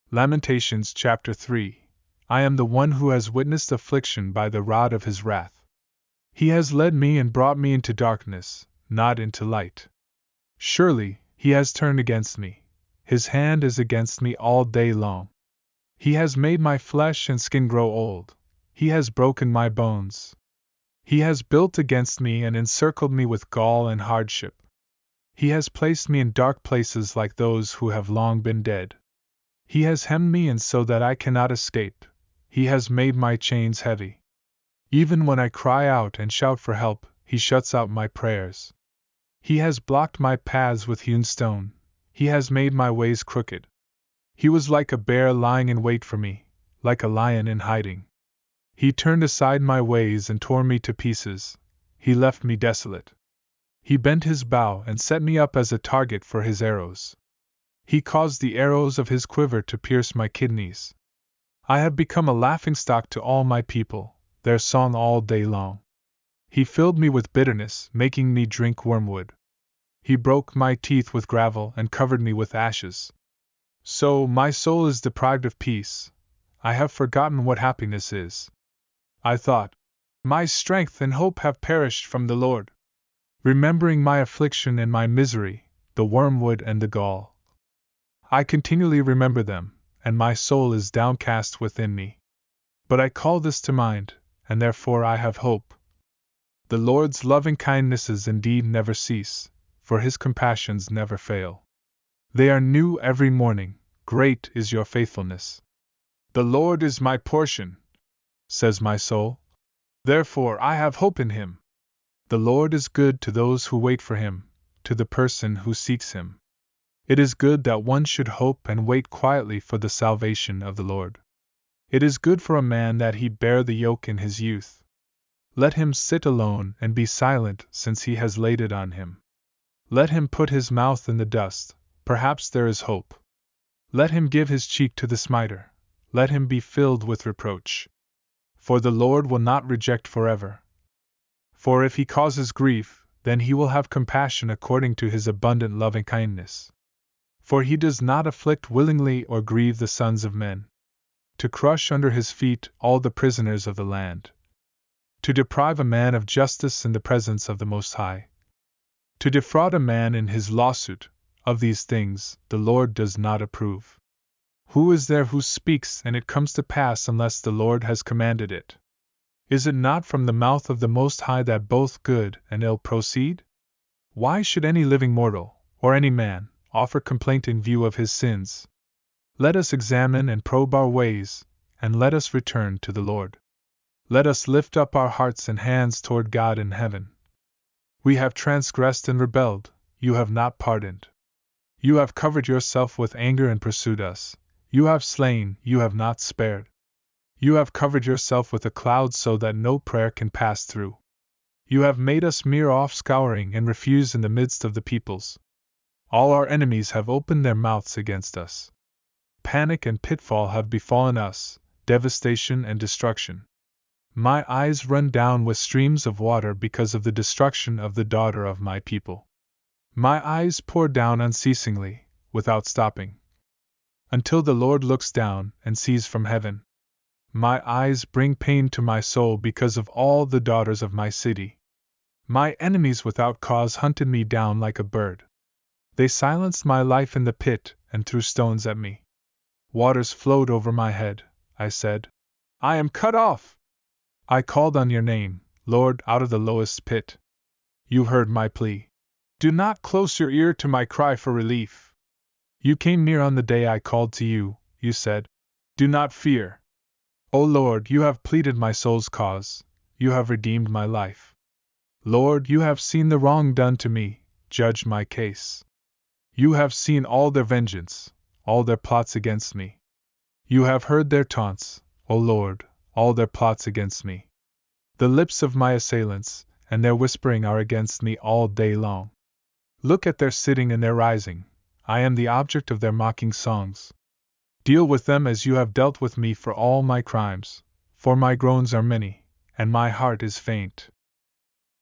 Lamentations Chapter 3. I am the one who has witnessed affliction by the rod of his wrath. He has led me and brought me into darkness, not into light. Surely, he has turned against me. His hand is against me all day long. He has made my flesh and skin grow old. He has broken my bones. He has built against me and encircled me with gall and hardship. He has placed me in dark places like those who have long been dead. He has hemmed me in so that I cannot escape. He has made my chains heavy. Even when I cry out and shout for help, he shuts out my prayers. He has blocked my paths with hewn stone. He has made my ways crooked. He was like a bear lying in wait for me, like a lion in hiding. He turned aside my ways and tore me to pieces. He left me desolate. He bent his bow and set me up as a target for his arrows. He caused the arrows of his quiver to pierce my kidneys. I have become a laughingstock to all my people, their song all day long. He filled me with bitterness, making me drink wormwood. He broke my teeth with gravel and covered me with ashes. So my soul is deprived of peace. I have forgotten what happiness is. I thought, my strength and hope have perished from the Lord. Remembering my affliction and my misery, the wormwood and the gall, I continually remember them, and my soul is downcast within me. But I call this to mind, and therefore I have hope. The Lord's lovingkindnesses indeed never cease, for his compassions never fail. They are new every morning, great is your faithfulness. The Lord is my portion, says my soul. Therefore I have hope in him. The Lord is good to those who wait for him, to the person who seeks him. It is good that one should hope and wait quietly for the salvation of the Lord. It is good for a man that he bear the yoke in his youth. Let him sit alone and be silent, since he has laid it on him. Let him put his mouth in the dust, perhaps there is hope. Let him give his cheek to the smiter, let him be filled with reproach. For the Lord will not reject forever. For if he causes grief, then he will have compassion according to his abundant lovingkindness. For he does not afflict willingly or grieve the sons of men. To crush under his feet all the prisoners of the land. To deprive a man of justice in the presence of the Most High. To defraud a man in his lawsuit, of these things the Lord does not approve. Who is there who speaks and it comes to pass unless the Lord has commanded it? Is it not from the mouth of the Most High that both good and ill proceed? Why should any living mortal, or any man, offer complaint in view of his sins? Let us examine and probe our ways, and let us return to the Lord. Let us lift up our hearts and hands toward God in heaven. We have transgressed and rebelled, you have not pardoned. You have covered yourself with anger and pursued us. You have slain, you have not spared. You have covered yourself with a cloud so that no prayer can pass through. You have made us mere offscouring and refuse in the midst of the peoples. All our enemies have opened their mouths against us. Panic and pitfall have befallen us, devastation and destruction. My eyes run down with streams of water because of the destruction of the daughter of my people. My eyes pour down unceasingly, without stopping. Until the Lord looks down and sees from heaven. My eyes bring pain to my soul because of all the daughters of my city. My enemies without cause hunted me down like a bird. They silenced my life in the pit and threw stones at me. Waters flowed over my head. I said, I am cut off. I called on your name, Lord, out of the lowest pit. You heard my plea. Do not close your ear to my cry for relief. You came near on the day I called to you, you said, do not fear. O Lord, you have pleaded my soul's cause, you have redeemed my life. Lord, you have seen the wrong done to me, judge my case. You have seen all their vengeance, all their plots against me. You have heard their taunts, O Lord, all their plots against me. The lips of my assailants, and their whispering are against me all day long. Look at their sitting and their rising, I am the object of their mocking songs. Deal with them as you have dealt with me for all my crimes, for my groans are many, and my heart is faint.